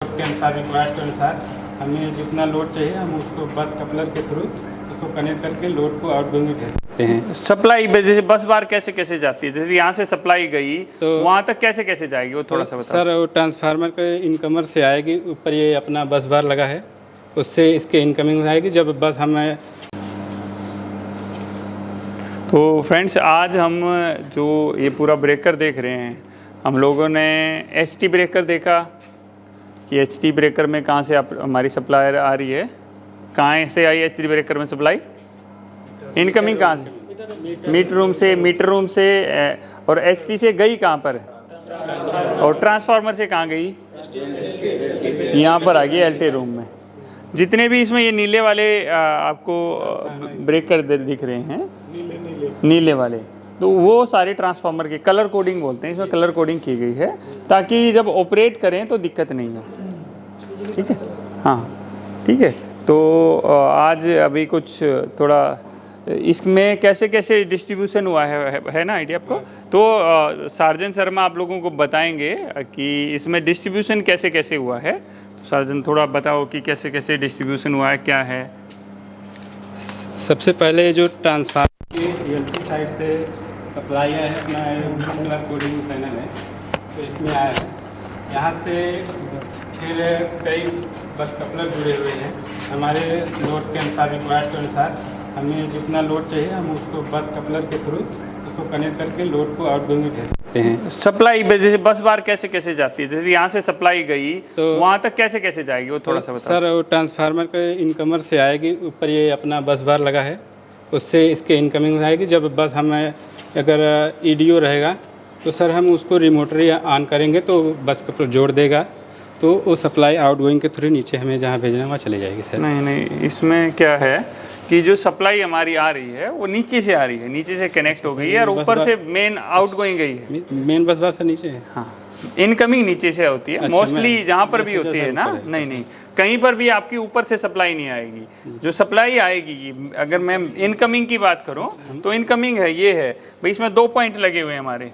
के अनुसार रिक्वायर्ड के अनुसार हमें जितना लोड चाहिए हम उसको बस कपलर के थ्रू उसको कनेक्ट करके लोड को आउटगोइंग में भेज सकते हैं। सप्लाई जैसे बस बार कैसे कैसे जाती है, जैसे यहाँ से सप्लाई गई तो वहाँ तक कैसे कैसे जाएगी वो थोड़ा सा बताओ। सर वो ट्रांसफार्मर के इनकमर से आएगी, ऊपर ये अपना बस बार लगा है उससे इसके इनकमिंग आएगी जब बस हमें। तो फ्रेंड्स आज हम जो ये पूरा ब्रेकर देख रहे हैं, हम लोगों ने एचटी ब्रेकर देखा कि एचटी ब्रेकर में कहाँ से हमारी सप्लाई आ रही है, कहाँ से आई एचटी ब्रेकर में सप्लाई, इनकमिंग कहाँ से, मीटर रूम से और एचटी से गई कहाँ पर, और ट्रांसफार्मर से कहाँ गई, यहाँ पर आ गई एलटी रूम में। जितने भी इसमें ये नीले वाले आपको ब्रेकर दिख रहे हैं, नीले वाले, तो वो सारे ट्रांसफार्मर के कलर कोडिंग बोलते हैं, इसमें कलर कोडिंग की गई है ताकि जब ऑपरेट करें तो दिक्कत नहीं हो। ठीक है, हाँ ठीक है। तो आज अभी कुछ थोड़ा इसमें कैसे कैसे डिस्ट्रीब्यूशन हुआ है ना आइडिया आपको, तो सार्जन शर्मा आप लोगों को बताएंगे कि इसमें डिस्ट्रीब्यूशन कैसे कैसे हुआ है। तो सार्जन थोड़ा बताओ कि कैसे कैसे डिस्ट्रीब्यूशन हुआ है, क्या है। सबसे पहले जो ट्रांसफार्मर की एलटी साइड से सप्लाई आया है, अपना कलर कोडिंग पैनल है तो इसमें आया है। यहाँ से फिर कई बस कपलर जुड़े हुए हैं, हमारे लोड के अनुसार रिक्वायर्ड के अनुसार हमें जितना लोड चाहिए हम उसको बस कपलर के थ्रू उसको कनेक्ट करके लोड को आउटगोइंग में भेज सकते हैं। सप्लाई जैसे बस बार कैसे कैसे जाती है, जैसे यहाँ से सप्लाई गई तो वहाँ तक कैसे कैसे जाएगी वो थोड़ा सा बताओ। सर वो ट्रांसफार्मर के इनकमर से आएगी, ऊपर ये अपना बस बार लगा है उससे इसके इनकमिंग आएगी। जब बस हमें अगर ईडीओ रहेगा तो सर हम उसको रिमोटरी ऑन करेंगे तो बस कपलर जोड़ देगा, तो वो सप्लाई आउटगोइंग के थ्रू नीचे हमें जहाँ भेजना वहाँ चली जाएगी सर। नहीं, इसमें क्या है कि जो सप्लाई हमारी आ रही है वो नीचे से आ रही है, नीचे से कनेक्ट हो गई है और ऊपर से मेन आउटगोइंग गई है। मेन बस बार से नीचे है, हाँ इनकमिंग नीचे से होती है मोस्टली, जहाँ पर भी होती है ना। नहीं, कहीं पर भी आपकी ऊपर से सप्लाई नहीं आएगी। जो सप्लाई आएगी, अगर मैं इनकमिंग की बात करूँ तो इनकमिंग है ये है भाई, इसमें 2 पॉइंट लगे हुए हैं हमारे,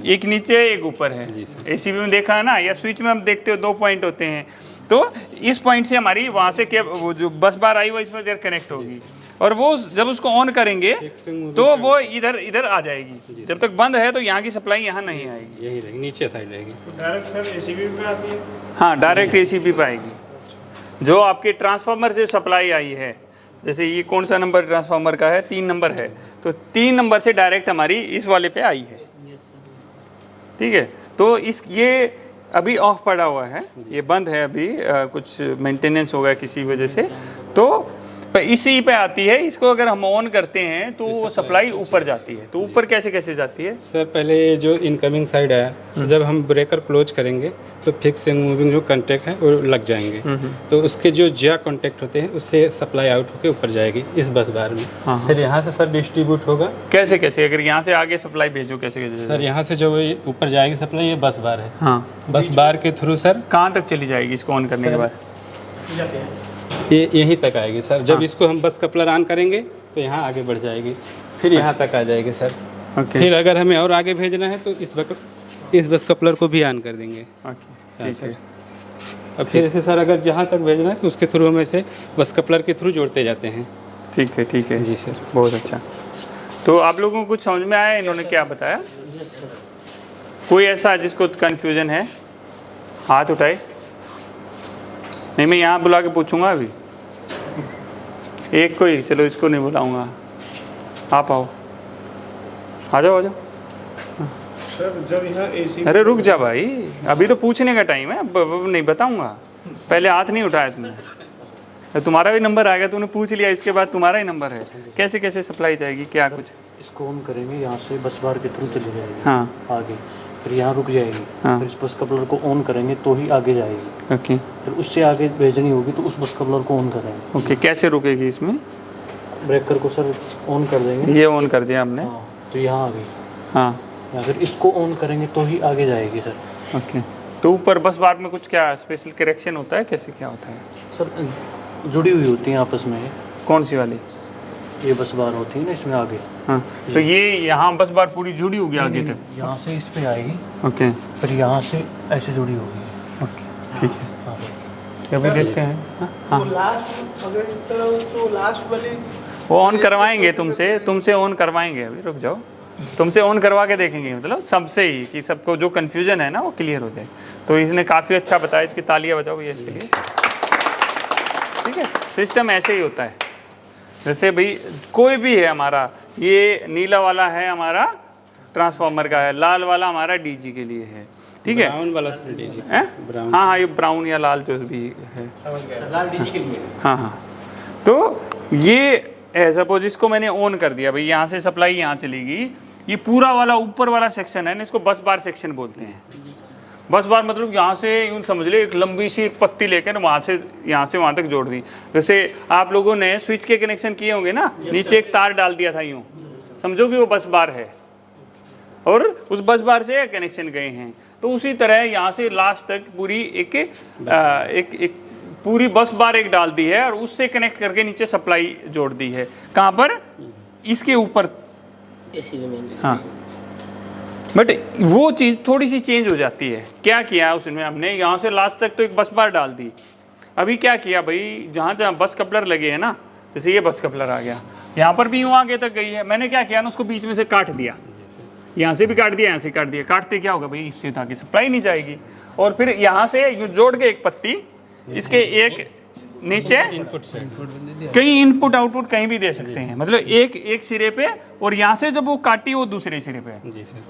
एक नीचे एक ऊपर है। एसीबी में देखा है ना, या स्विच में हम देखते हो 2 पॉइंट होते हैं। तो इस पॉइंट से हमारी वहाँ से क्या वो जो बस बार आई वो इसमें देर कनेक्ट होगी, और वो जब उसको ऑन करेंगे तो वो इधर आ जाएगी। जब तक बंद है तो यहाँ की सप्लाई यहाँ नहीं आएगी, यही रहेगी, नीचे साइड रहेगी। डायरेक्ट सर एसीबी पे आती है। हाँ डायरेक्ट एसीबी पे आएगी। जो आपके ट्रांसफार्मर से सप्लाई आई है, जैसे ये कौन सा नंबर ट्रांसफार्मर का है, 3 नंबर है, तो 3 नंबर से डायरेक्ट हमारी इस वाले पे आई है। ठीक है, तो ये अभी ऑफ पड़ा हुआ है, ये बंद है अभी, कुछ मेंटेनेंस होगा किसी वजह से, तो इसी पे आती है। इसको अगर हम ऑन करते हैं तो वो सप्लाई ऊपर जाती है। तो ऊपर कैसे कैसे जाती है सर? पहले ये जो इनकमिंग साइड है, जब हम ब्रेकर क्लोज करेंगे तो फिक्स एंड मूविंग जो कॉन्टैक्ट है वो लग जाएंगे, तो उसके जो ज्या कॉन्टैक्ट होते हैं उससे सप्लाई आउट होकर ऊपर जाएगी इस बस बार में। फिर यहाँ से सर डिस्ट्रीब्यूट होगा। कैसे कैसे, अगर यहाँ से आगे सप्लाई भेजो कैसे कैसे? सर यहाँ से जो ऊपर जाएगी सप्लाई, ये बस बार है। हाँ, बस बार के थ्रू सर कहाँ तक चली जाएगी इसको ऑन करने के बाद? ये यहीं तक आएगी सर। जब इसको हम बस कपलर ऑन करेंगे तो यहाँ आगे बढ़ जाएगी, फिर यहाँ तक आ जाएगी सर। फिर अगर हमें और आगे भेजना है तो इस बस कपलर को भी ऑन कर देंगे। ठीक है। अब फिर ऐसे सर अगर जहाँ तक भेजना है तो उसके थ्रू हम ऐसे बस कपलर के थ्रू जोड़ते जाते हैं। ठीक है जी सर, बहुत अच्छा। तो आप लोगों को कुछ समझ में आया इन्होंने क्या बताया? कोई ऐसा जिसको कन्फ्यूजन है हाथ उठाए। नहीं, मैं यहाँ बुला के पूछूंगा अभी एक कोई, चलो इसको नहीं बुलाऊंगा, आप आओ, आ जाओ। सर जब यहाँ एसी, अरे रुक जा भाई, अभी तो पूछने का टाइम है, अब नहीं बताऊंगा। पहले हाथ नहीं उठाया तुमने, तुम्हारा भी नंबर आ गया, तुमने पूछ लिया, इसके बाद तुम्हारा ही नंबर है। कैसे कैसे सप्लाई जाएगी, क्या कुछ? इसको ऑन करेंगे, यहाँ से बस बार के थ्रू चली जाएगी। हाँ आगे, फिर यहाँ रुक जाएगी। हाँ। फिर इस बस कपलर को ऑन करेंगे तो ही आगे जाएगी। ओके फिर उससे आगे भेजनी होगी तो उस बस कपलर को ऑन करेंगे। ओके, कैसे रुकेगी इसमें? ब्रेकर को सर ऑन कर देंगे। ये ऑन कर दिया हमने। हाँ, तो यहाँ आ गई। हाँ, या फिर इसको ऑन करेंगे तो ही आगे जाएगी सर। ओके। तो ऊपर बस बार में कुछ क्या स्पेशल करेक्शन होता है, कैसे क्या होता है? सर जुड़ी हुई होती हैं आपस में। कौन सी वाली? ये बस बार होती है ना इसमें आगे। हाँ, तो ये यहाँ बस बार पूरी जुड़ी होगी आगे तक? यहाँ से इस पे आएगी, ओके फिर यहाँ से ऐसे जुड़ी होगी। ओके, ठीक है। हाँ, अभी देखते हैं। हाँ वो लास्ट अगर इस तरह तो लास्ट वाली वो ऑन करवाएंगे तुमसे ऑन करवाएंगे, अभी रुक जाओ, तुमसे ऑन करवा के देखेंगे, मतलब सबसे ही, कि सबको जो कन्फ्यूजन है ना वो क्लियर हो जाए। तो इसने काफ़ी अच्छा बताया, इसकी तालियां बजाओ भैया इसके लिए। ठीक है, सिस्टम ऐसे ही होता है। जैसे भाई कोई भी है हमारा, ये नीला वाला है हमारा ट्रांसफार्मर का है, लाल वाला हमारा डीजी के लिए है, ठीक है, ब्राउन वाला डीजी, हाँ हाँ, ये ब्राउन या लाल जो भी है, लाल डीजी के लिए। हाँ हाँ। तो ये सपोज इसको मैंने ऑन कर दिया भाई, यहाँ से सप्लाई यहाँ चलेगी, ये पूरा वाला ऊपर वाला सेक्शन है ना, इसको बस बार सेक्शन बोलते हैं। बस बार मतलब यहाँ से यूँ समझ ले एक लंबी सी एक पत्ती लेकर वहाँ से वहाँ तक जोड़ दी। जैसे आप लोगों ने स्विच के कनेक्शन किए होंगे ना, नीचे एक तार डाल दिया था यूँ, समझो कि वो बस बार है और उस बस बार से कनेक्शन गए हैं। तो उसी तरह यहाँ से लास्ट तक पूरी एक पूरी बस बार एक डाल दी है और उससे कनेक्ट करके नीचे सप्लाई जोड़ दी है। कहाँ पर? इसके ऊपर। हाँ, बट वो चीज़ थोड़ी सी चेंज हो जाती है। क्या किया उसमें हमने, यहाँ से लास्ट तक तो एक बस बार डाल दी। अभी क्या किया भाई, जहाँ जहाँ बस कपलर लगे हैं ना, जैसे ये बस कपलर आ गया, यहाँ पर भी यूँ आगे तक गई है, मैंने क्या किया ना, उसको बीच में से काट दिया, यहाँ से भी काट दिया, यहाँ से काट दिया। काटते क्या होगा भाई, इससे ताकि सप्लाई नहीं जाएगी। और फिर यहाँ से यूँ जोड़ के एक पत्ती, इसके एक नीचे इनपुट से कहीं इनपुट आउटपुट कहीं भी दे सकते हैं, मतलब एक सिरे पे, और यहाँ से जब वो काटी वो दूसरे सिरे पे, जी सर,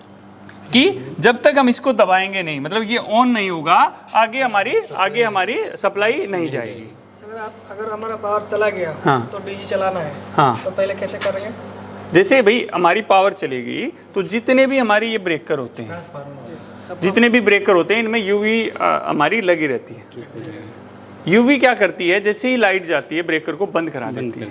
कि जब तक हम इसको दबाएंगे नहीं, मतलब ये ऑन नहीं होगा, आगे हमारी सप्लाई नहीं जाएगी। अगर हमारा पावर चला गया, हाँ, तो डीजी चलाना है, हाँ, तो पहले कैसे करेंगे? जैसे भाई हमारी पावर चलेगी तो जितने भी हमारे ये ब्रेकर होते हैं, जितने भी ब्रेकर होते हैं, इनमें यूवी हमारी लगी रहती है। यूवी क्या करती है, जैसे ही लाइट जाती है ब्रेकर को बंद करा देती है।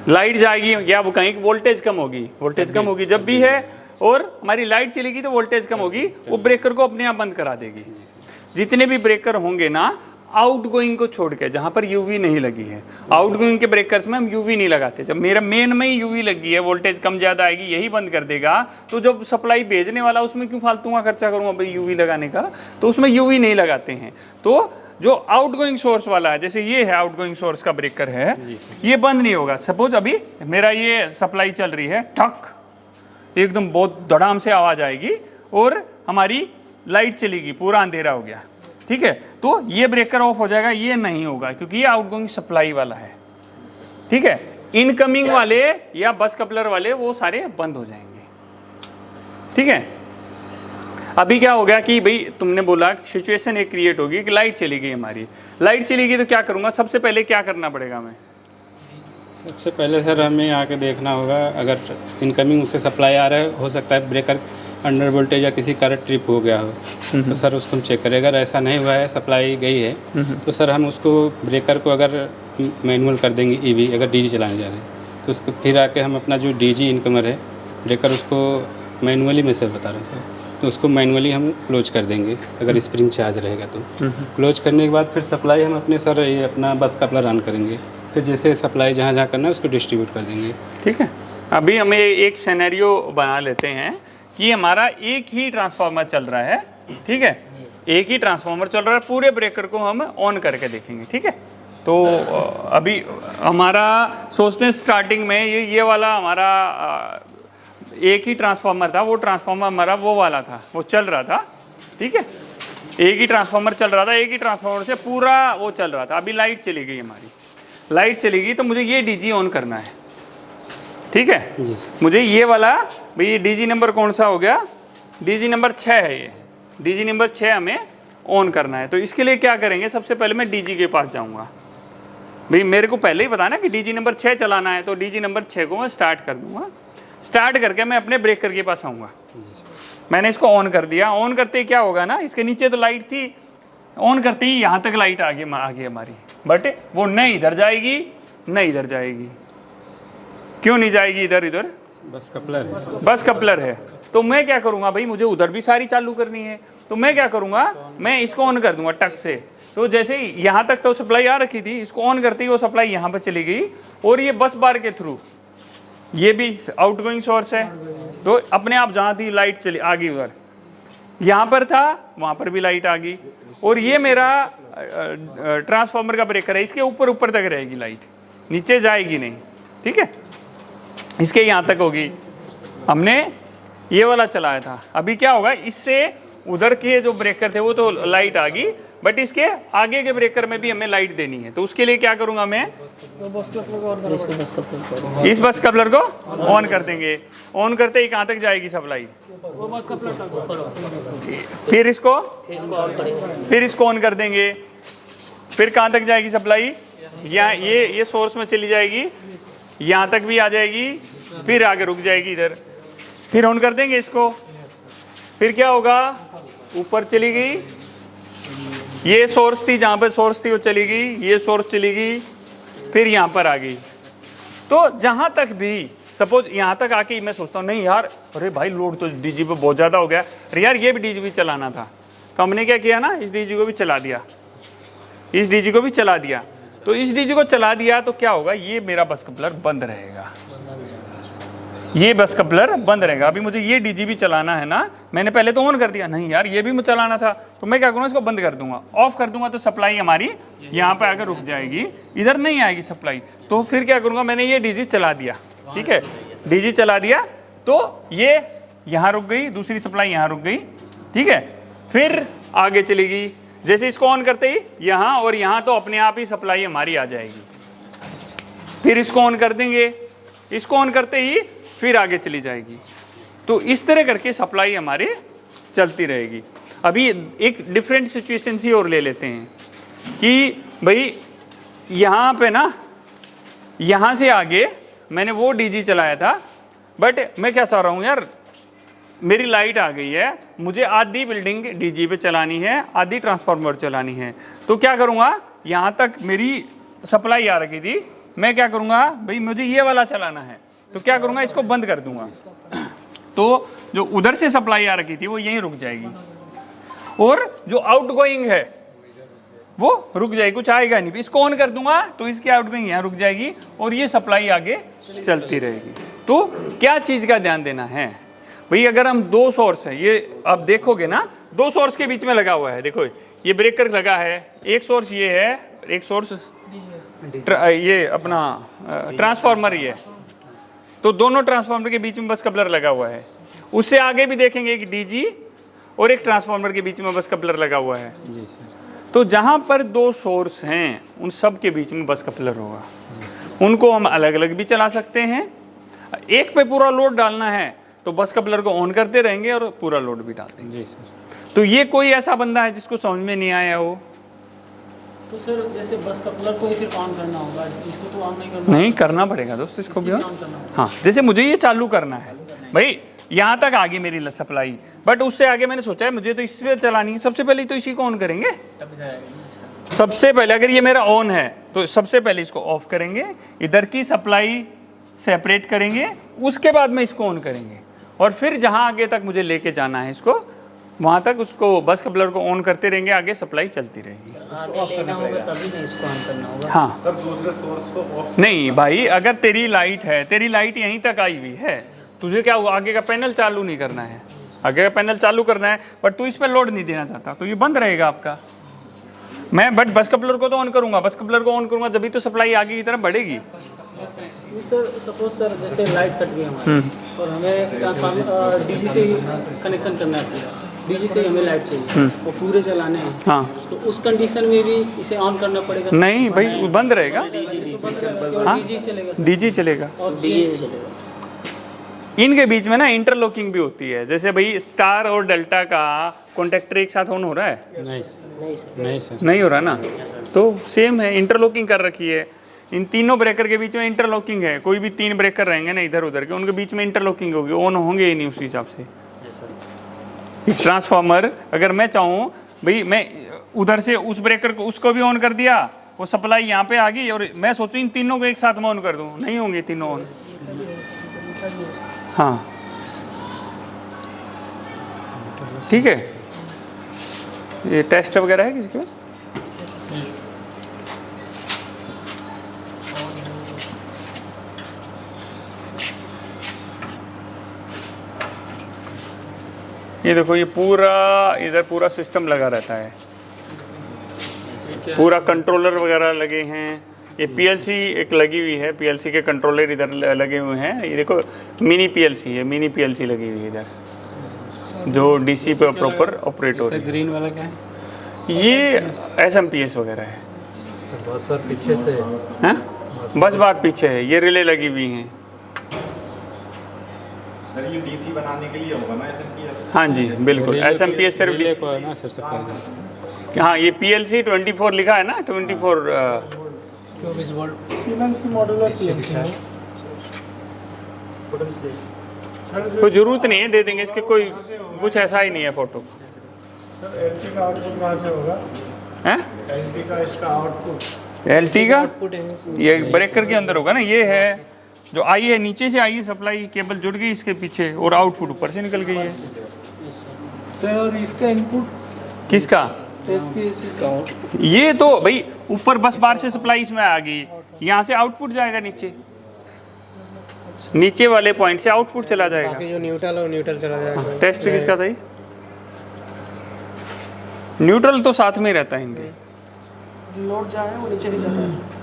लाइट जाएगी या वो कहीं वोल्टेज कम होगी जब भी है, और हमारी लाइट चलेगी तो वोल्टेज कम होगी, वो ब्रेकर को अपने आप बंद करा देगी। जितने भी ब्रेकर होंगे ना, आउटगोइंग को छोड़ के, जहाँ पर यूवी नहीं लगी है, आउटगोइंग के ब्रेकर्स में हम यूवी नहीं लगाते। जब मेरा मेन में ही यूवी लगी है, वोल्टेज कम ज़्यादा आएगी, यही बंद कर देगा, तो जब सप्लाई भेजने वाला उसमें क्यों फालतू का खर्चा करूँगा भाई यूवी लगाने का, तो उसमें यूवी नहीं लगाते हैं। तो जो आउटगोइंग सोर्स वाला है, जैसे ये है आउटगोइंग सोर्स का ब्रेकर है, ये बंद नहीं होगा। सपोज अभी मेरा ये सप्लाई चल रही है, ठक एकदम बहुत धड़ाम से आवाज़ आएगी और हमारी लाइट चलेगी, पूरा अंधेरा हो गया, ठीक है, तो ये ब्रेकर ऑफ हो जाएगा, ये नहीं होगा क्योंकि ये आउटगोइंग सप्लाई वाला है, ठीक है। इनकमिंग वाले या बस कपलर वाले वो सारे बंद हो जाएंगे, ठीक है। अभी क्या हो गया कि भाई तुमने बोला सिचुएशन एक क्रिएट होगी कि लाइट चली गई, हमारी लाइट चली गई, तो क्या करूँगा, सबसे पहले क्या करना पड़ेगा मैं? सबसे पहले सर हमें आके देखना होगा, अगर इनकमिंग उससे सप्लाई आ रहा है, हो सकता है ब्रेकर अंडर वोल्टेज या किसी करंट ट्रिप हो गया हो, तो सर उसको हम चेक करें। अगर ऐसा नहीं हुआ है, सप्लाई गई है, तो सर हम उसको ब्रेकर को अगर मैनुअल कर देंगे, ईवी अगर डीजी चलाने जा रहे हैं, तो उसको फिर आके हम अपना जो डीजी इनकमर है ब्रेकर, उसको मैनुअली में से बता रहे हैं सर, तो उसको मैनुअली हम क्लोज कर देंगे अगर स्प्रिंग चार्ज रहेगा तो। क्लोज करने के बाद फिर सप्लाई हम अपने सर ये अपना बस कपलर ऑन करेंगे, फिर जैसे सप्लाई जहाँ जहाँ करना है उसको डिस्ट्रीब्यूट कर देंगे, ठीक है। अभी हमें एक सिनेरियो बना लेते हैं कि हमारा एक ही ट्रांसफार्मर चल रहा है, ठीक है, एक ही ट्रांसफार्मर चल रहा है, पूरे ब्रेकर को हम ऑन करके देखेंगे, ठीक है। तो अभी हमारा सोचते हैं स्टार्टिंग में ये वाला हमारा एक ही ट्रांसफार्मर था, वो ट्रांसफार्मर हमारा वो वाला था, वो चल रहा था, ठीक है, एक ही ट्रांसफार्मर चल रहा था, एक ही ट्रांसफार्मर से पूरा वो चल रहा था। अभी लाइट चली गई, हमारी लाइट चली गई, तो मुझे ये डीजी ऑन करना है, ठीक है। मुझे ये वाला भाई डीजी नंबर कौन सा हो गया, डीजी नंबर 6 है, ये डीजी नंबर 6 हमें ऑन करना है। तो इसके लिए क्या करेंगे, सबसे पहले मैं डीजी के पास जाऊंगा। भाई मेरे को पहले ही पता ना कि डीजी नंबर 6 चलाना है, तो डीजी नंबर 6 को मैं स्टार्ट कर दूंगा। स्टार्ट करके मैं अपने ब्रेकर के पास आऊँगा। मैंने इसको ऑन कर दिया, ऑन करते ही क्या होगा ना, इसके नीचे तो लाइट थी, ऑन करते ही यहाँ तक लाइट आ गई हमारी, बट वो न इधर जाएगी न इधर जाएगी। क्यों नहीं जाएगी इधर? इधर बस कपलर है, बस कपलर है। तो मैं क्या करूँगा भाई, मुझे उधर भी सारी चालू करनी है, तो मैं क्या करूँगा, मैं इसको ऑन कर दूंगा टक से। तो जैसे ही यहाँ तक तो सप्लाई आ रखी थी, इसको ऑन करते ही वो सप्लाई यहाँ पर चली गई, और ये बस बार के थ्रू ये भी आउटगोइंग सोर्स है, तो अपने आप जहाँ थी लाइट चली आ गई उधर, यहाँ पर था, वहाँ पर भी लाइट आ गई। और ये मेरा ट्रांसफार्मर का ब्रेकर है, इसके ऊपर ऊपर तक रहेगी लाइट, नीचे जाएगी नहीं, ठीक है। इसके यहाँ तक होगी। हमने ये वाला चलाया था। अभी क्या होगा, इससे उधर के जो ब्रेकर थे वो तो लाइट आ गई, बट इसके आगे के ब्रेकर में भी हमें लाइट देनी है। तो उसके लिए क्या करूँगा मैं, इस बस कपलर को ऑन कर देंगे। ऑन करते ही कहाँ तक जाएगी सप्लाई, फिर इसको ऑन कर देंगे, फिर कहाँ तक जाएगी सप्लाई, यहाँ ये सोर्स में चली जाएगी, यहाँ तक भी आ जाएगी, फिर आगे रुक जाएगी इधर, फिर ऑन कर देंगे इसको। फिर क्या होगा, ऊपर चली गई, ये सोर्स थी, जहाँ पे सोर्स थी वो चली गई, ये सोर्स चली गई, फिर यहाँ पर आ गई। तो जहाँ तक भी सपोज यहाँ तक आके मैं सोचता हूँ नहीं यार, अरे भाई लोड तो डीजी पे बहुत ज़्यादा हो गया, अरे यार ये भी डीजी भी चलाना था। तो हमने क्या किया ना, इस डीजी को भी चला दिया, इस डीजी को भी चला दिया। तो इस डीजी को चला दिया तो क्या होगा, ये मेरा बस कपलर बंद रहेगा, ये बस कपलर बंद रहेगा। अभी मुझे ये डीजी भी चलाना है ना, मैंने पहले तो ऑन कर दिया, नहीं यार ये भी मुझे चलाना था, तो मैं क्या करूँगा, इसको बंद कर दूंगा, ऑफ कर दूंगा, तो सप्लाई हमारी यहाँ पे आकर रुक जाएगी, इधर नहीं आएगी सप्लाई। तो फिर क्या करूँगा, मैंने ये डीजी चला दिया, ठीक है, डीजी चला दिया, तो ये यहाँ रुक गई, दूसरी सप्लाई यहाँ रुक गई, ठीक है। फिर आगे चली गई, जैसे इसको ऑन करते ही यहाँ और यहाँ, तो अपने आप ही सप्लाई हमारी आ जाएगी। फिर इसको ऑन कर देंगे, इसको ऑन करते ही फिर आगे चली जाएगी। तो इस तरह करके सप्लाई हमारे चलती रहेगी। अभी एक डिफरेंट सिचुएशन सी और ले लेते हैं कि भाई यहाँ पे ना, यहाँ से आगे मैंने वो डीजी चलाया था, बट मैं क्या चाह रहा हूँ यार, मेरी लाइट आ गई है, मुझे आधी बिल्डिंग डीजी पे चलानी है, आधी ट्रांसफार्मर चलानी है। तो क्या करूँगा, यहाँ तक मेरी सप्लाई आ रही थी, मैं क्या करूँगा, भाई मुझे ये वाला चलाना है, तो क्या करूँगा, इसको बंद कर दूंगा। तो जो उधर से सप्लाई आ रही थी वो यहीं रुक जाएगी, और जो आउटगोइंग है वो रुक जाएगी, कुछ आएगा नहीं। इसको ऑन कर दूंगा तो इसकी आउटगोइंग यहाँ रुक जाएगी, और ये सप्लाई आगे चलती रहेगी। तो क्या चीज़ का ध्यान देना है भाई, अगर हम दो सोर्स है, ये आप देखोगे ना, दो सोर्स के बीच में लगा हुआ है, देखो ये ब्रेकर लगा है, एक सोर्स ये है, एक सोर्स ये अपना ट्रांसफार्मर ही है, तो दोनों ट्रांसफार्मर के बीच में बस कपलर लगा हुआ है। उससे आगे भी देखेंगे कि डीजी और एक ट्रांसफार्मर के बीच में बस कपलर लगा हुआ है। जी सर। तो जहाँ पर दो सोर्स हैं उन सब के बीच में बस कपलर होगा, उनको हम अलग अलग भी चला सकते हैं। एक पे पूरा लोड डालना है तो बस कपलर को ऑन करते रहेंगे और पूरा लोड भी डाल देंगे। जी सर। तो ये कोई ऐसा बंदा है जिसको समझ में नहीं आया हो? तो सर जैसे बस कपलर को ही सिर्फ ऑन करना होगा, इसको तो ऑन नहीं करना? नहीं करना पड़ेगा दोस्त, इसको भी हाँ। जैसे मुझे ये चालू करना है भाई, यहाँ तक आ गई मेरी सप्लाई, बट उससे आगे मैंने सोचा है मुझे तो इस पे चलानी है, सबसे पहले तो इसी को ऑन करेंगे। सबसे पहले अगर ये मेरा ऑन है तो सबसे पहले इसको ऑफ करेंगे, इधर की सप्लाई सेपरेट करेंगे, उसके बाद में इसको ऑन करेंगे, और फिर जहाँ आगे तक मुझे लेके जाना है इसको, वहाँ तक उसको बस कपलर को ऑन करते रहेंगे, आगे सप्लाई चलती रहेगी। आगे लेना होगा तभी नहीं इसको ऑन करना होगा। हाँ सर दूसरे सोर्स को ऑफ नहीं भाई, अगर तेरी लाइट है, तेरी लाइट यहीं तक आई हुई है, तुझे क्या हुआ, आगे का पैनल चालू नहीं करना है, आगे का पैनल चालू करना है, बट तू इस पर लोड नहीं देना चाहता, तो ये बंद रहेगा आपका। मैं बट बस कपलर को तो ऑन करूंगा, बस कपलर को ऑन करूंगा जब तो सप्लाई आगे की तरफ बढ़ेगी। सर सपोज सर जैसे लाइट कट गई हमारी और हमें ट्रांसफार्मर डीसी से ही कनेक्शन करना है, डीजी से हमें लाइट चाहिए वो पूरे चलाने हैं। हाँ, तो उस कंडीशन में भी इसे ऑन करना पड़ेगा? नहीं भाई, वो बंद रहेगा। हाँ, डीजी चलेगा, डीजी चलेगा और डीजी चलेगा। इनके बीच में ना इंटरलॉकिंग भी होती है, जैसे भाई स्टार और डेल्टा का कॉन्टेक्टर एक साथ ऑन हो रहा है? नहीं सर, नहीं हो रहा ना, तो सेम है, इंटरलॉकिंग कर रखी है। इन तीनों ब्रेकर के बीच में इंटरलॉकिंग है, कोई भी तीन ब्रेकर रहेंगे ना इधर उधर के, उनके बीच में इंटरलॉकिंग होगी, ऑन होंगे ही नहीं उस हिसाब से। ट्रांसफार्मर अगर मैं चाहूँ भाई, मैं उधर से उस ब्रेकर को उसको भी ऑन कर दिया, वो सप्लाई यहाँ पे आ गई, और मैं सोचूं इन तीनों को एक साथ में ऑन कर दूँ, नहीं होंगे तीनों ऑन। हाँ ठीक है, ये टेस्ट वगैरह है किसी के पास? ये देखो, ये पूरा इधर पूरा सिस्टम लगा रहता है, पूरा कंट्रोलर वगैरह लगे हैं। ये पीएलसी एक लगी हुई है, पीएलसी के कंट्रोलर इधर लगे हुए हैं। ये देखो मिनी पीएलसी है, मिनी पीएलसी लगी हुई है इधर, जो डीसी पे प्रॉपर ऑपरेट हो रही है। ग्रीन वाला क्या है? ये एसएमपीएस वगैरह है। बस बार पीछे से हैं? बस बार पीछे है, ये रिले लगी हुई हैं। सर ये डीसी बनाने के लिए होगा ना एसएमपीएस? हाँ जी बिल्कुल, एसएमपीएस सिर्फ रिले DC को है ना सर सप्लाई। हाँ, ये पीएलसी 24 लिखा है ना, 24 24 वोल्ट सीमेंस की मॉडल और पीएलसी है। कोई ज़रूरत नहीं है, दे देंगे इसके, कोई कुछ ऐसा ही नहीं है फोटो। सर एलटी का आउटपुट कहाँ से होगा? हैं? एलटी का इसका आउटपुट एलटी का आउटपुट है। ये ब्रेकर के अंदर होगा ना, ये है जो आई है, नीचे से आई है सप्लाई, केबल जुड़ गई इसके पीछे और आउटपुट ऊपर से निकल गई है। सर इसका इनपुट किसका? एचपीएस ये तो भाई ऊपर बस बार से सप्लाई इसमें आ गई, यहाँ से आउटपुट जाएगा नीचे, नीचे वाले पॉइंट से आउटपुट चला जाएगा। जो न्यूट्रल है वो न्यूट्रल चला जाएगा। टेस्ट किसका था ये? न्यूट्रल तो साथ में ही रहता है इनके, लोड जाए वो नीचे ही जाता है।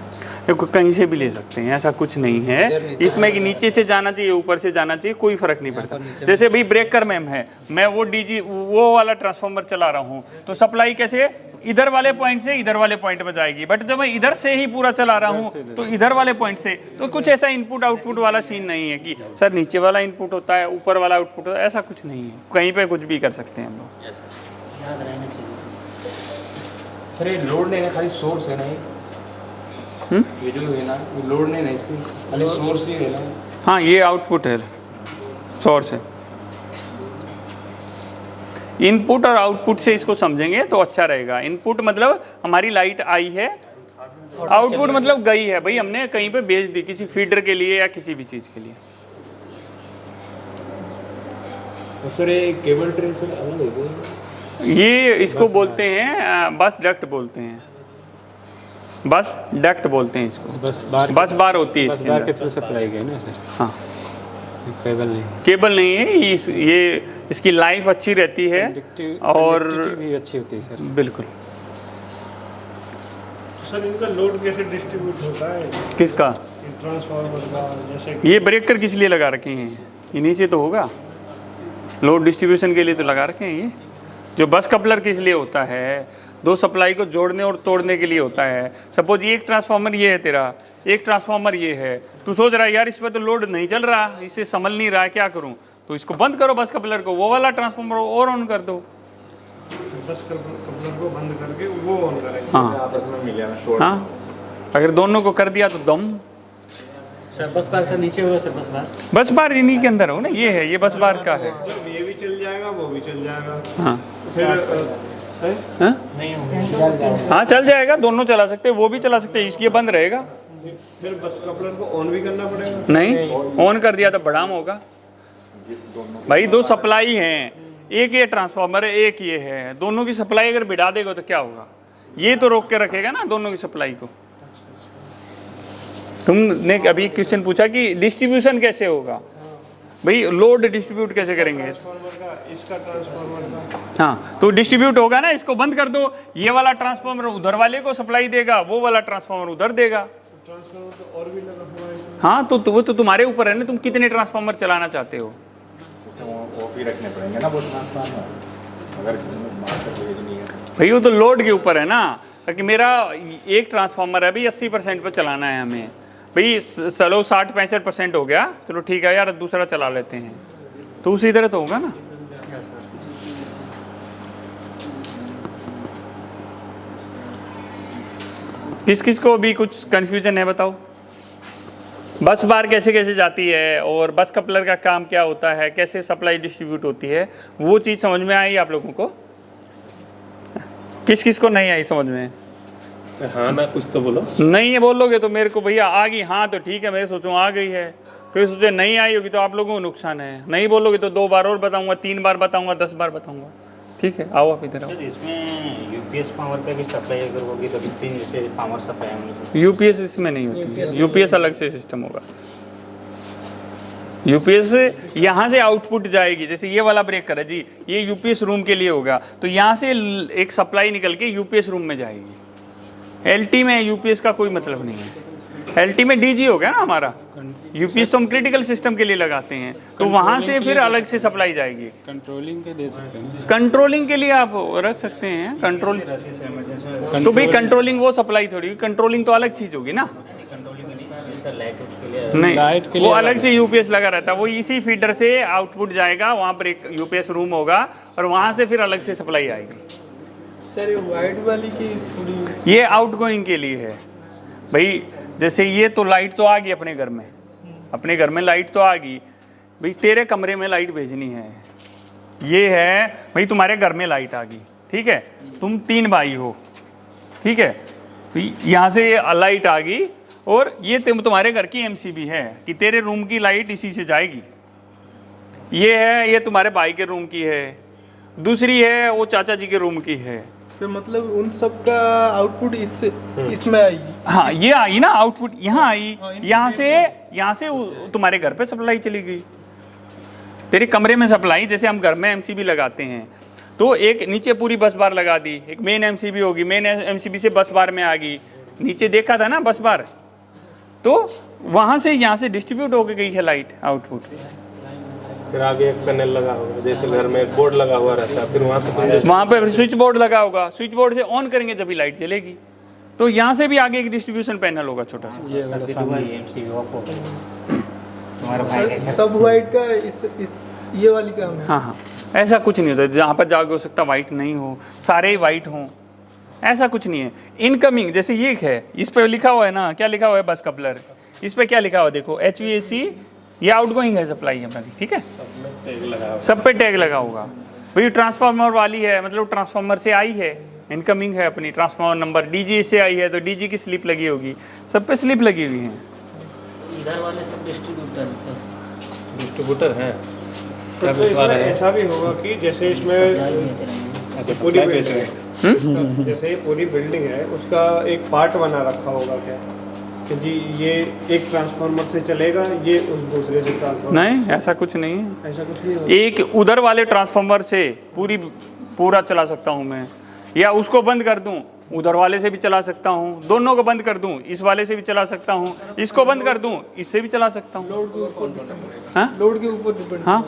देखो कहीं से भी ले सकते हैं, ऐसा कुछ नहीं है इसमें कि नीचे से जाना चाहिए ऊपर से जाना चाहिए, कोई फर्क नहीं पड़ता। जैसे भाई ब्रेकर में है, मैं वो डीजी वो वाला ट्रांसफार्मर चला रहा हूँ, तो सप्लाई कैसे इधर वाले पॉइंट से इधर वाले पॉइंट में जाएगी, बट जब मैं इधर से ही पूरा चला रहा हूँ तो इधर वाले पॉइंट से, तो कुछ ऐसा इनपुट आउटपुट वाला सीन नहीं है कि सर नीचे वाला इनपुट होता है ऊपर वाला आउटपुट होता है, ऐसा कुछ नहीं है। कहीं पे कुछ भी कर सकते हैं हम लोग। सर ये लोड नहीं है, खाली सोर्स है ना ये जो है ना, ये लोड नहीं है इसमें, खाली सोर्स ही है ना। हाँ, ये आउटपुट है, सोर्स है। इनपुट और आउटपुट से इसको समझेंगे तो अच्छा रहेगा। इनपुट मतलब हमारी लाइट आई है, आउटपुट मतलब गई है, भाई हमने कहीं पे भेज दी किसी फीडर के लिए या किसी भी चीज़ के लिए। और सर ये केबल ट्रे से अलग है क्या? ये इसको बोलते हैं बस डक्ट बोलते हैं, बस डक्ट बोलते हैं इसको। बस बार होती है बस इसके बार के अंदर। थ्रू सप्लाई गई ना सर? हाँ, केबल नहीं, केबल नहीं है, ये इसकी लाइफ अच्छी रहती है और भी अच्छी होती है सर। बिल्कुल। सर इनका लोड कैसे डिस्ट्रीब्यूट होता है किसका? ट्रांसफार्मर का? जैसे ये ब्रेकर किस लिए लगा रखे हैं? इन्हीं से तो होगा, लोड डिस्ट्रीब्यूशन के लिए तो लगा रखे हैं। ये जो बस कपलर किस लिए होता है? दो सप्लाई को जोड़ने और तोड़ने के लिए होता है। सपोज ये एक ट्रांसफार्मर ये है तेरा, एक ट्रांसफार्मर ये है, तू सोच रहा है यार इस पर तो लोड नहीं चल रहा, इसे संभल नहीं रहा है, क्या करूं? तो इसको बंद करो बस कपलर को, वो वाला ट्रांसफार्मर और ऑन कर दो। बस कपलर को बंद करके वो ऑन करेंगे। हाँ। जैसे आपस में मिल जाना शॉर्ट। हाँ, अगर दोनों को कर दिया तो दम। सर बस बार से नीचे होगा, सर बस बार बस बार इन्हीं के अंदर हो ना, ये है, ये बस बार का है। मतलब ये भी चल जाएगा वो भी चल जाएगा। हाँ फिर हाँ? हाँ चल जाएगा, दोनों चला सकते हैं, वो भी चला सकते हैं, इसलिए बंद रहेगा। फिर बस कपलर को ऑन भी करना पड़ेगा? नहीं, ऑन कर दिया तो बढ़ाम होगा। भाई दो सप्लाई हैं, एक ये ट्रांसफार्मर है, एक ये है, दोनों की सप्लाई अगर बिड़ा देगा तो क्या होगा? ये तो रोक के रखेगा ना दोनों की सप्लाई को। तुमने अभी क्वेश्चन पूछा कि डिस्ट्रीब्यूशन कैसे होगा, भाई लोड डिस्ट्रीब्यूट कैसे करेंगे? ट्रांसफार्मर का, इसका ट्रांसफार्मर का। हाँ, तो डिस्ट्रीब्यूट होगा ना, इसको बंद कर दो, ये वाला ट्रांसफार्मर उधर वाले को सप्लाई देगा, वो वाला ट्रांसफार्मर उधर देगा। ट्रांसफार्मर तो और भी लगा हुआ है। हाँ, तो वो तो तुम्हारे ऊपर है ना, तुम कितने ट्रांसफार्मर चलाना चाहते हो। वो भी रखने पड़ेंगे ना वो ट्रांसफार्मर, अगर मास्टर भेज नहीं है। भाई वो तो लोड के ऊपर है ना, कि मेरा एक ट्रांसफार्मर है भाई 80% पर चलाना है हमें, भाई चलो 60-65% हो गया, चलो ठीक है यार दूसरा चला लेते हैं, तो उसी तरह तो होगा ना। किस किस को अभी कुछ कन्फ्यूजन है बताओ? बस बार कैसे कैसे जाती है और बस कपलर का काम क्या होता है, कैसे सप्लाई डिस्ट्रीब्यूट होती है, वो चीज़ समझ में आई आप लोगों को? किस किस को नहीं आई समझ में? हाँ ना, कुछ तो बोलो। नहीं है बोलोगे तो मेरे को भैया आ गई, हाँ तो ठीक है, मैं सोचूं आ गई है, कोई सोचे नहीं आई होगी तो आप लोगों को नुकसान है, नहीं बोलोगे तो 2 बार और बताऊंगा, 3 बार बताऊंगा, 10 बार बताऊंगा। ठीक है, आओ आप इधर आओ। सर इसमें यूपीएस पावर का भी सप्लाई अगर होगी तो कितनी जैसे पावर सप्लाई हम लोग? यूपीएस इसमें नहीं होती है, यूपीएस अलग से सिस्टम होगा। यूपीएस यहाँ से आउटपुट जाएगी, जैसे ये वाला ब्रेकर है जी, ये यूपीएस रूम के लिए होगा, तो यहाँ से एक सप्लाई निकल के यूपीएस रूम में जाएगी। एलटी में यूपीएस का कोई मतलब नहीं है, एलटी में डीजी हो गया ना हमारा, यूपीएस तो हम क्रिटिकल सिस्टम के लिए लगाते हैं, तो वहाँ से फिर अलग से सप्लाई जाएगी। कंट्रोलिंग के दे सकते हैं, कंट्रोलिंग के लिए आप रख सकते हैं कंट्रोल, तो भाई कंट्रोलिंग वो सप्लाई थोड़ी, कंट्रोलिंग तो अलग चीज़ होगी ना, लाइट के नहीं लिए वो अलग से यूपीएस लगा रहता है, वो इसी फीडर से आउटपुट जाएगा, वहाँ पर एक यूपीएस रूम होगा और वहाँ से फिर अलग से सप्लाई आएगी। सर ये वाइट वाली की थोड़ी ये आउटगोइंग के लिए है भाई, जैसे ये तो लाइट तो आ गई अपने घर में, अपने घर में लाइट तो आ गई भाई, तेरे कमरे में लाइट भेजनी है, ये है भाई तुम्हारे घर में लाइट आ गई, ठीक है, तुम 3 भाई हो, ठीक है, यहाँ से लाइट आ गई और ये तुम्हारे घर की एमसीबी है कि तेरे रूम की लाइट इसी से जाएगी, ये है ये तुम्हारे भाई के रूम की है, दूसरी है वो चाचा जी के रूम की है। सर मतलब उन सब का आउटपुट इससे इसमें आएगी। हाँ ये आई ना आउटपुट, यहाँ आई, यहाँ से तुम्हारे घर पे सप्लाई चली गई, तेरे कमरे में सप्लाई, जैसे हम घर में एमसीबी लगाते हैं तो एक नीचे पूरी बस बार लगा दी, एक मेन एमसीबी होगी, मेन एमसीबी से बस बार में आ गई, नीचे देखा था ना बस बार, तो वहाँ से यहाँ से डिस्ट्रीब्यूट होके गई है लाइट आउटपुट। फिर आगे एक पैनल लगा होगा, जैसे घर में एक बोर्ड लगा हुआ रहता है, फिर वहाँ पे स्विच बोर्ड लगा होगा, स्विच बोर्ड से ऑन करेंगे जब लाइट चलेगी, तो यहाँ से भी आगे एक डिस्ट्रीब्यूशन पैनल होगा छोटा सा। सब वाइट का इस ये वाली का है। हाँ हाँ, ऐसा कुछ नहीं होता जहाँ पर जाके हो सकता वाइट नहीं हो, सारे ही वाइट हों, ऐसा कुछ नहीं है। इनकमिंग जैसे ये है, इस पर लिखा हुआ है ना, क्या लिखा हुआ है बस कपलर, इस पर क्या लिखा हुआ है देखो, HVAC, ये आउटगोइंग है सप्लाई हमारी, ठीक है, सब पे टैग लगा होगा भाई। ट्रांसफार्मर वाली है मतलब ट्रांसफार्मर से आई है, इनकमिंग है अपनी, ट्रांसफार्मर नंबर डीजी से आई है तो डीजी की स्लिप लगी होगी, सब पे स्लिप लगी हुई है। इधर वाले सब डिस्ट्रीब्यूटर हैं सर, डिस्ट्रीब्यूटर है। तो इसमें ऐसा भी होगा कि जैसे इसमें पूरी बिल्डिंग जैसे पूरी बिल्डिंग है उसका एक पार्ट बना रखा होगा क्या कि जी ये एक ट्रांसफार्मर से चलेगा, ये उस दूसरे से ट्रांसफार्मर, नहीं ऐसा कुछ नहीं है, ऐसा कुछ नहीं होगा। एक उधर वाले ट्रांसफार्मर से पूरा चला सकता हूँ मैं, या उसको बंद कर दूँ उधर वाले से भी चला सकता हूँ, दोनों को बंद कर दूँ इस वाले से भी चला सकता हूँ, इसको बंद कर दूँ इससे भी चला सकता हूँ। लोड के ऊपर डिपेंड। हाँ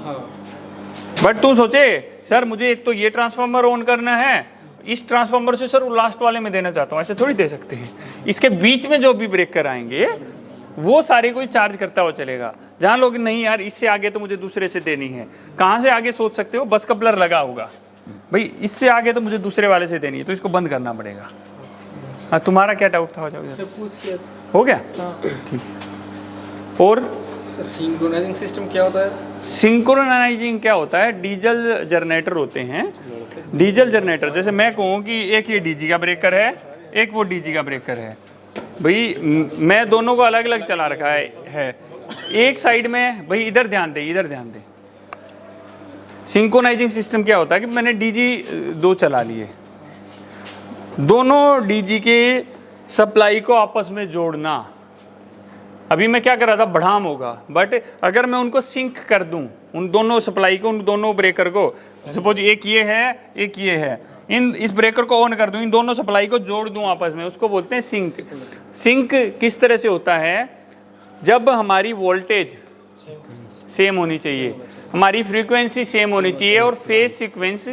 बट तू सोचे सर मुझे एक तो ये ट्रांसफार्मर ऑन करना है, इस ट्रांसफार्मर से सर लास्ट वाले में देना चाहता हूँ, ऐसे थोड़ी दे सकते हैं। इसके बीच में जो भी ब्रेकर आएंगे वो सारे कोई चार्ज करता हुआ चलेगा। जहाँ लोग नहीं यार इससे आगे तो मुझे दूसरे से देनी है, कहाँ से आगे सोच सकते हो, बस कपलर लगा होगा भाई, इससे आगे तो मुझे दूसरे वाले से देनी है तो इसको बंद करना पड़ेगा। हाँ तुम्हारा क्या डाउट था, हो जाओगे हो गया ठीक। और सिंक्रोनाइजिंग सिस्टम क्या होता है? सिंक्रोनाइजिंग क्या होता है, डीजल जनरेटर होते हैं, डीजल जनरेटर, जैसे मैं कहूँ कि एक ये डीजी का ब्रेकर है, एक वो डीजी का ब्रेकर है भाई, मैं दोनों को अलग अलग चला रखा है। एक साइड में भाई इधर ध्यान दे, इधर ध्यान दे। सिंक्रोनाइजिंग सिस्टम क्या होता है कि मैंने डीजी 2 चला लिए, दोनों डीजी के सप्लाई को आपस में जोड़ना। अभी मैं क्या कर रहा था, बढ़ाम होगा, बट अगर मैं उनको सिंक कर दूं, उन दोनों सप्लाई को, उन दोनों ब्रेकर को, सपोज एक ये है एक ये है, इस ब्रेकर को ऑन कर दूं, इन दोनों सप्लाई को जोड़ दूं आपस में, उसको बोलते हैं सिंक। सिंक किस तरह से होता है, जब हमारी वोल्टेज सेम होनी चाहिए, हमारी फ्रीक्वेंसी सेम होनी चाहिए और फेज सीक्वेंस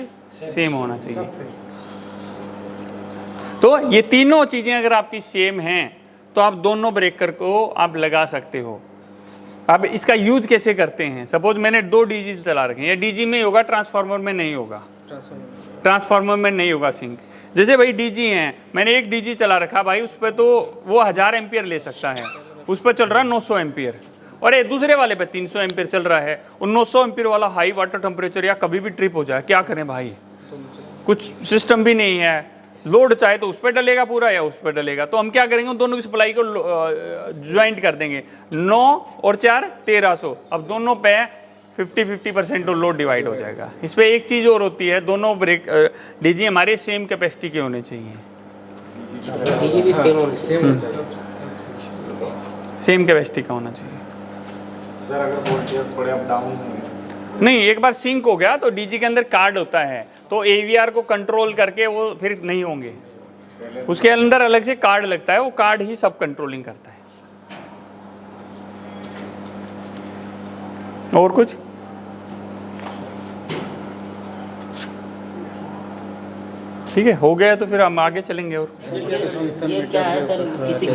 सेम होना चाहिए। तो ये तीनों चीजें अगर आपकी सेम हैं तो आप दोनों ब्रेकर को आप लगा सकते हो। अब इसका यूज कैसे करते हैं, सपोज मैंने 2 डीजी चला रखे हैं, ये डीजी में होगा, ट्रांसफार्मर में नहीं होगा, ट्रांसफार्मर में नहीं होगा सिंक। जैसे भाई डीजी हैं, मैंने एक डीजी चला रखा भाई, उस पर तो वो 1000 एम्पियर ले सकता है, उस पर चल रहा है 900 एम्पियर, और ये दूसरे वाले पे 300 एम्पियर चल रहा है, और 900 एम्पियर वाला हाई वाटर टेम्परेचर या कभी भी ट्रिप हो जाए, क्या करें भाई, कुछ सिस्टम भी नहीं है, लोड चाहे तो उस पर डलेगा पूरा या उस पर डलेगा, तो हम क्या करेंगे, उन दोनों की सप्लाई को ज्वाइंट कर देंगे, 9 और 4 1300, अब दोनों पे 50-50% लोड डिवाइड हो जाएगा। इस पर एक चीज़ और होती है, दोनों ब्रेक डीजी हमारे सेम कैपेसिटी के होने चाहिए, डीजी भी सेम होना चाहिए, सेम कैपेसिटी का होना चाहिए। सर अगर वोल्टेज थोड़े अप डाउन होंगे नहीं, एक बार सिंक हो गया तो डीजी के अंदर कार्ड होता है, तो एवीआर को कंट्रोल करके वो फिर नहीं होंगे। उसके अंदर अलग से कार्ड लगता है, वो कार्ड ही सब कंट्रोलिंग करता है। और कुछ? ठीक है, हो गया तो फिर हम आगे चलेंगे। और ये क्या है सर, किसी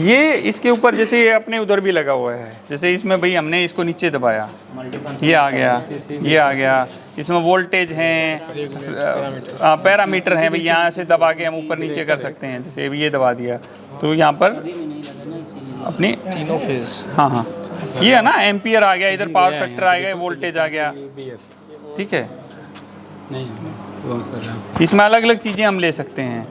ये इसके ऊपर जैसे ये अपने उधर भी लगा हुआ है, जैसे इसमें भाई हमने इसको नीचे दबाया, ये आ गया, ये आ गया, इसमें वोल्टेज हैं, पैरामीटर हैं भाई, यहाँ से दबा के हम ऊपर नीचे कर सकते हैं। जैसे ये दबा दिया तो यहाँ पर अपनी तीनों फेज, हाँ हाँ, ये है ना, एम्पियर आ गया, इधर पावर फैक्टर आ गया, वोल्टेज आ गया। ठीक है, नहीं इसमें अलग अलग चीज़ें हम ले सकते हैं।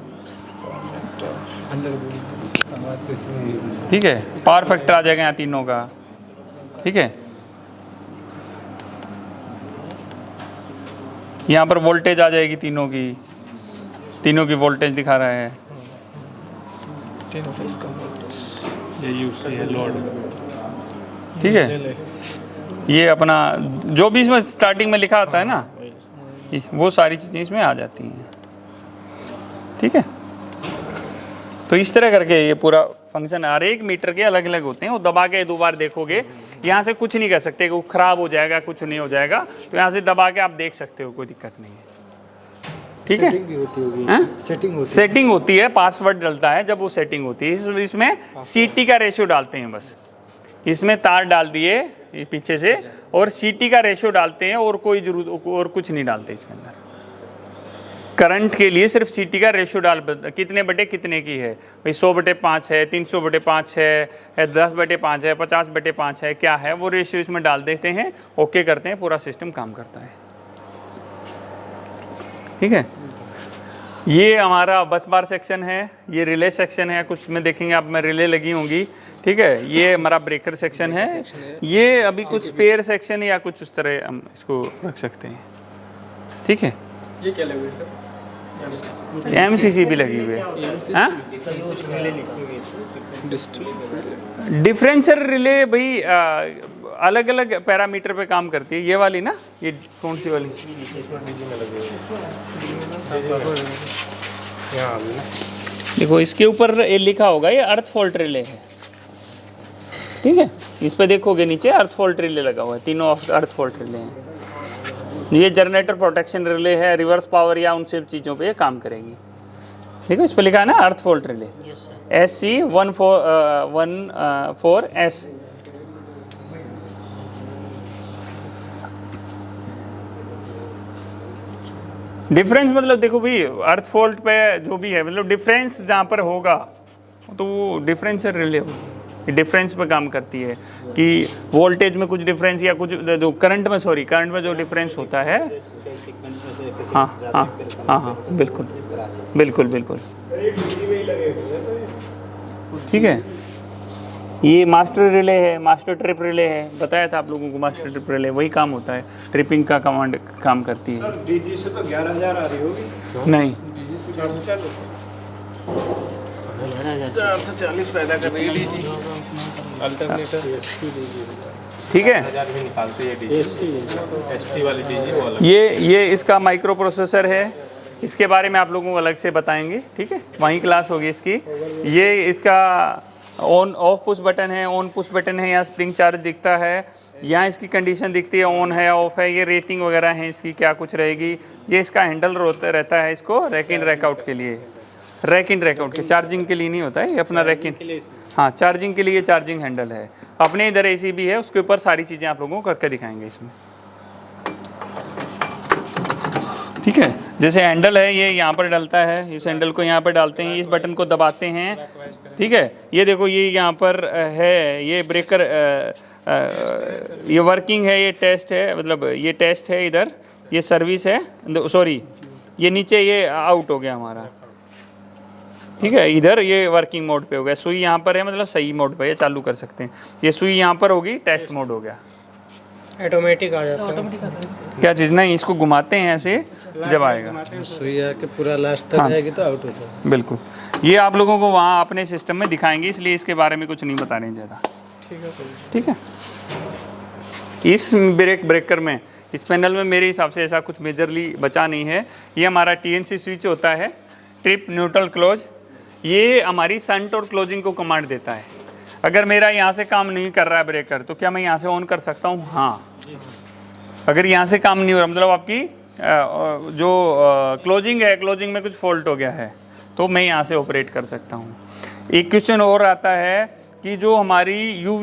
ठीक है, पावर फैक्टर आ जाएगा यहाँ तीनों का। ठीक है, यहाँ पर वोल्टेज आ जाएगी तीनों की वोल्टेज दिखा रहा है। ये यूसी है लोड। ठीक है, ये अपना जो भी इसमें स्टार्टिंग में लिखा आता है ना, वो सारी चीज़ें इसमें आ जाती हैं। ठीक है, तो इस तरह करके ये पूरा फंक्शन हर एक मीटर के अलग अलग होते हैं। वो दबा के 2 बार देखोगे, यहाँ से कुछ नहीं कर सकते कि वो ख़राब हो जाएगा, कुछ नहीं हो जाएगा, तो यहाँ से दबा के आप देख सकते हो, कोई दिक्कत नहीं है। ठीक है, सेटिंग होती है, पासवर्ड डलता है जब वो सेटिंग होती है। इसमें सीटी का रेशियो डालते हैं, बस इसमें तार डाल दिए पीछे से और सीटी का रेशियो डालते हैं, और कोई जरूरत और कुछ नहीं डालते इसके अंदर। करंट के लिए सिर्फ सीटी का रेशियो डाल, कितने बटे कितने की है भाई, 100/5 है, 300/5 है, 10/5 है, 50/5 है, क्या है वो रेशियो इसमें डाल देते हैं, ओके करते हैं, पूरा सिस्टम काम करता है। ठीक है, ये हमारा बस बार सेक्शन है, ये रिले सेक्शन है, कुछ में देखेंगे आप में रिले लगी होंगी। ठीक है, ये हमारा ब्रेकर सेक्शन है, ये अभी कुछ स्पेयर सेक्शन या कुछ उस तरह हम इसको रख सकते हैं। ठीक है, ये क्या लगे सर? एमसीसी भी लगी हुई है। हाँ, डिफरेंशियल रिले भाई अलग अलग पैरामीटर पे काम करती है। ये वाली ना, ये कौन सी वाली? देखो इसके ऊपर ये लिखा होगा, ये अर्थ फॉल्ट रिले है। ठीक है, इस पे देखोगे नीचे अर्थ फॉल्ट रिले लगा हुआ है, तीनों अर्थ फॉल्ट रिले हैं। ये जनरेटर प्रोटेक्शन रिले है, रिवर्स पावर या उन सब चीज़ों पे ये काम करेगी। ठीक है, इस पे लिखा है ना अर्थ फॉल्ट रिले, SC14S। डिफरेंस मतलब देखो भाई, अर्थ फॉल्ट पे जो भी है, मतलब डिफरेंस जहाँ पर होगा तो वो डिफरेंशियल रिले होगी, डिफरेंस पे काम करती है कि वोल्टेज में कुछ डिफरेंस या कुछ जो करंट में जो डिफरेंस होता है। हाँ हाँ हाँ हाँ, बिल्कुल बिल्कुल बिल्कुल। ठीक है, ये मास्टर रिले है, मास्टर ट्रिप रिले है, बताया था आप लोगों को, मास्टर ट्रिप रिले वही काम होता है, ट्रिपिंग का कमांड काम करती है। सर डीजी से तो 11,000 आ रही होगी? नहीं, 440 पैदा कर रही है अल्टरनेटर। ठीक है, निकालते हैं एसटी वाली डीजी वो अलग। ये इसका माइक्रो प्रोसेसर है, इसके बारे में आप लोगों को अलग से बताएंगे। ठीक है, वहीं क्लास होगी इसकी। ये इसका ऑन ऑफ पुश बटन है, ऑन पुश बटन है, यहाँ स्प्रिंग चार्ज दिखता है, यहाँ इसकी कंडीशन दिखती है, ऑन है ऑफ है, ये रेटिंग वगैरह है इसकी क्या कुछ रहेगी। ये इसका हैंडल रहता है इसको रैक इन रैक आउट के लिए, रैक इन रैक आउट के, चार्जिंग के लिए नहीं होता है ये अपना रैक इन, हाँ चार्जिंग के लिए चार्जिंग हैंडल है। अपने इधर एसी भी है, उसके ऊपर सारी चीज़ें आप लोगों को करके दिखाएंगे इसमें। ठीक है, जैसे हैंडल है ये यहाँ पर डलता है, इस हैंडल को यहाँ पर डालते हैं, इस बटन को दबाते हैं। ठीक है, ये देखो ये यहाँ पर है, ये ब्रेकर ये वर्किंग है, ये टेस्ट है, मतलब ये टेस्ट है, इधर ये सर्विस है, सॉरी ये नीचे ये आउट हो गया हमारा। ठीक है, इधर ये वर्किंग मोड पे हो गया, सुई यहाँ पर है, मतलब सही मोड पे ये चालू कर सकते हैं। ये सुई यहाँ पर होगी, टेस्ट मोड हो गया, ऑटोमेटिक आ जाता है। क्या चीज़ नहीं, इसको घुमाते हैं ऐसे जब आएगा, सुई आके पूरा लास्ट तक आएगी तो आउट हो जाएगा। बिल्कुल। ये आप लोगों को वहाँ अपने सिस्टम में दिखाएंगे, इसलिए इसके बारे में कुछ नहीं बता रहे हैं ज़्यादा। ठीक है। इस ब्रेकर में, इस पैनल में मेरे हिसाब से ऐसा कुछ मेजरली बचा नहीं है। ये हमारा TNC स्विच होता है, ट्रिप न्यूट्रल क्लोज। ये हमारी संट और क्लोजिंग को कमांड देता है। अगर मेरा यहाँ से काम नहीं कर रहा है ब्रेकर, तो क्या मैं यहाँ से ऑन कर सकता हूँ? हाँ। अगर यहाँ से काम नहीं हो रहा, मतलब आपकी जो क्लोजिंग है, क्लोजिंग में कुछ फॉल्ट हो गया है, तो मैं यहाँ से ऑपरेट कर सकता हूँ। एक क्वेश्चन और आता है कि जो हमारी